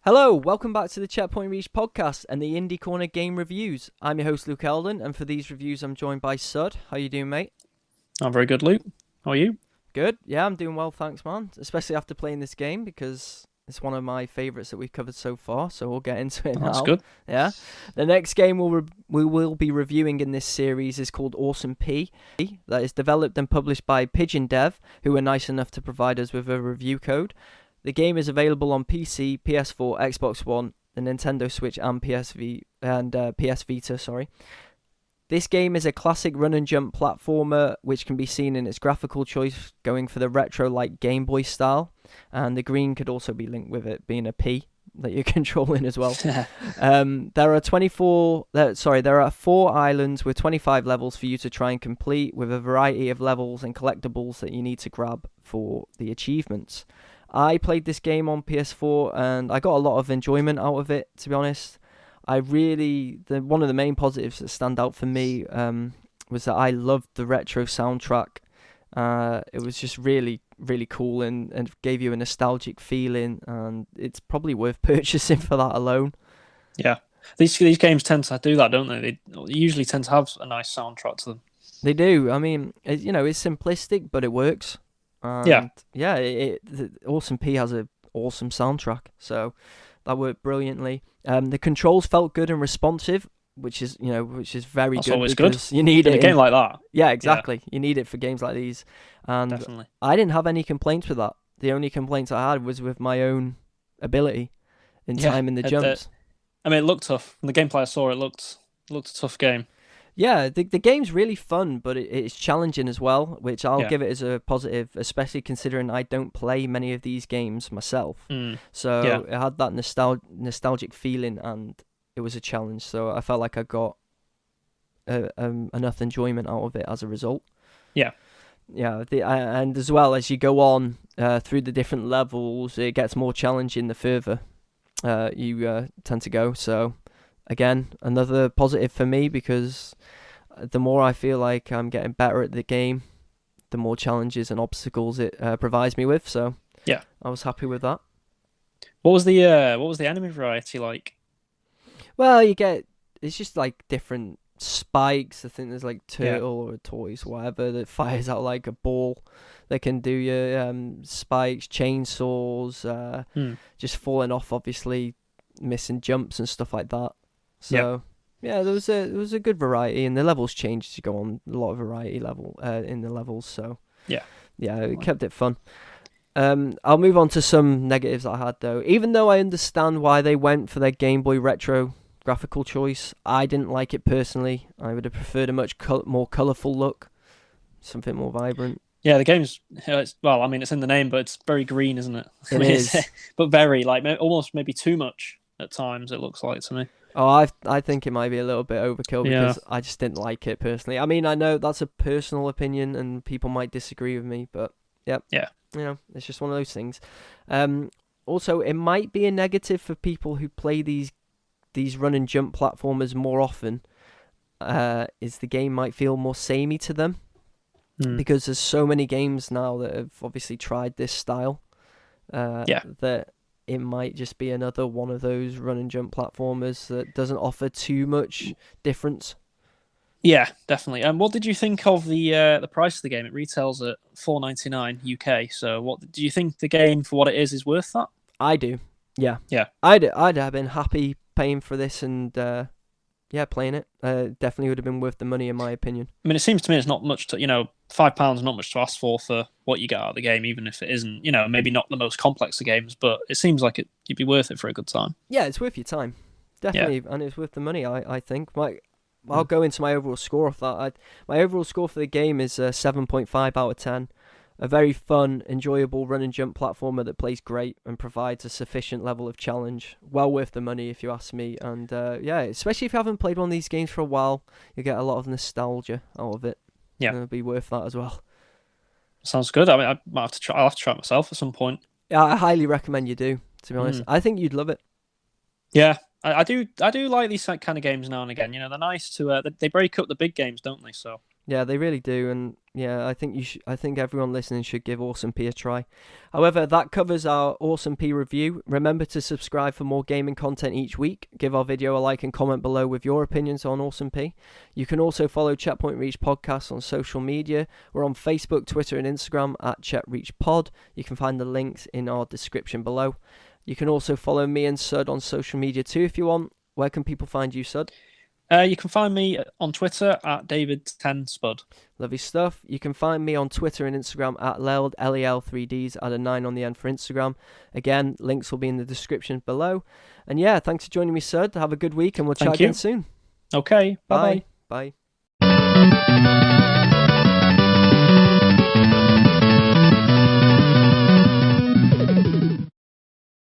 Hello, welcome back to the Checkpoint Reach podcast and the Indie Corner game reviews. I'm your host Luke Eldon, and for these reviews I'm joined by Sud. How you doing, mate? I'm very good, Luke. How are you? Good. Yeah, I'm doing well, thanks, man. Especially after playing this game because it's one of my favourites that we've covered so far, so we'll get into it Oh, that's now. good. Yeah. The next game we will be reviewing in this series is called Awesome Pea. That is developed and published by Pigeon Dev, who were nice enough to provide us with a review code. The game is available on PC, PS4, Xbox One, the Nintendo Switch, and PS Vita. Sorry. This game is a classic run and jump platformer, which can be seen in its graphical choice, going for the retro-like Game Boy style, and the green could also be linked with it being a P that you're controlling as well. There are 4 islands with 25 levels for you to try and complete, with a variety of levels and collectibles that you need to grab for the achievements. I played this game on PS4 and I got a lot of enjoyment out of it, to be honest. One of the main positives that stand out for me was that I loved the retro soundtrack. It was just really, really cool and gave you a nostalgic feeling, and it's probably worth purchasing for that alone. Yeah. These games tend to do that, don't they? They usually tend to have a nice soundtrack to them. They do. I mean, it's simplistic, but it works. Yeah. The Awesome P has an awesome soundtrack, so that worked brilliantly. The controls felt good and responsive, which is very That's good. always because good. You need in it a game like that. Yeah, exactly. Yeah. You need it for games like these, and Definitely. I didn't have any complaints with that. The only complaints I had was with my own ability in timing the jumps. I mean, it looked tough. From the gameplay I saw, it looked a tough game. Yeah, the game's really fun, but it's challenging as well, which I'll give it as a positive, especially considering I don't play many of these games myself. So it had that nostalgic feeling, and it was a challenge. So I felt like I got enough enjoyment out of it as a result. Yeah. Yeah, and as well as you go on through the different levels, it gets more challenging the further you tend to go. So again, another positive for me, because the more I feel like I'm getting better at the game, the more challenges and obstacles it provides me with. So yeah, I was happy with that. What was the enemy variety like? Well, it's just like different spikes. I think there's like turtle or a tortoise, whatever, that fires out like a ball. They can do your spikes, chainsaws, just falling off, obviously missing jumps and stuff like that. So there was a good variety, and the levels changed as you go on. A lot of variety in the levels. So it kept it fun. I'll move on to some negatives I had though. Even though I understand why they went for their Game Boy Retro graphical choice, I didn't like it personally. I would have preferred a much more colourful look, something more vibrant. Yeah, the game's it's in the name, but it's very green, isn't it? It is, but very almost maybe too much at times. It looks like to me. Oh, I think it might be a little bit overkill because I just didn't like it personally. I mean, I know that's a personal opinion and people might disagree with me, but it's just one of those things. Also, it might be a negative for people who play these run and jump platformers more often. Is the game might feel more samey to them because there's so many games now that have obviously tried this style. That it might just be another one of those run and jump platformers that doesn't offer too much difference. Yeah, definitely. And what did you think of the price of the game? It retails at $4.99 UK. So, what do you think the game for what it is worth that? I do. Yeah. Yeah. I'd have been happy paying for this and playing it. Definitely would have been worth the money in my opinion. I mean, it seems to me it's not much to £5 is not much to ask for what you get out of the game, even if it isn't maybe not the most complex of games, but it seems like you'd be worth it for a good time. Yeah, it's worth your time, definitely, and it's worth the money. I think. I'll go into my overall score of that. My overall score for the game is 7.5 out of 10. A very fun, enjoyable run and jump platformer that plays great and provides a sufficient level of challenge. Well worth the money, if you ask me. And especially if you haven't played one of these games for a while, you get a lot of nostalgia out of it. Yeah, and it'll be worth that as well. Sounds good. I mean, I'll have to try it myself at some point. Yeah, I highly recommend you do. To be honest, I think you'd love it. Yeah, I do like these kind of games now and again. They're nice to. They break up the big games, don't they? So Yeah, they really do, and yeah, I think I think everyone listening should give Awesome Pea a try. However, that covers our Awesome Pea review. Remember to subscribe for more gaming content each week. Give our video a like and comment below with your opinions on Awesome Pea. You can also follow Checkpoint Reach Podcast on social media. We're on Facebook, Twitter, and Instagram at ChetReachPod. You can find the links in our description below. You can also follow me and Sud on social media too if you want. Where can people find you, Sud? You can find me on Twitter at David10Spud. Lovely stuff. You can find me on Twitter and Instagram at Leld, LEL3Ds, add a 9 on the end for Instagram. Again, links will be in the description below. And yeah, thanks for joining me, Sud. Have a good week, and we'll chat again soon. Okay, bye-bye. Bye.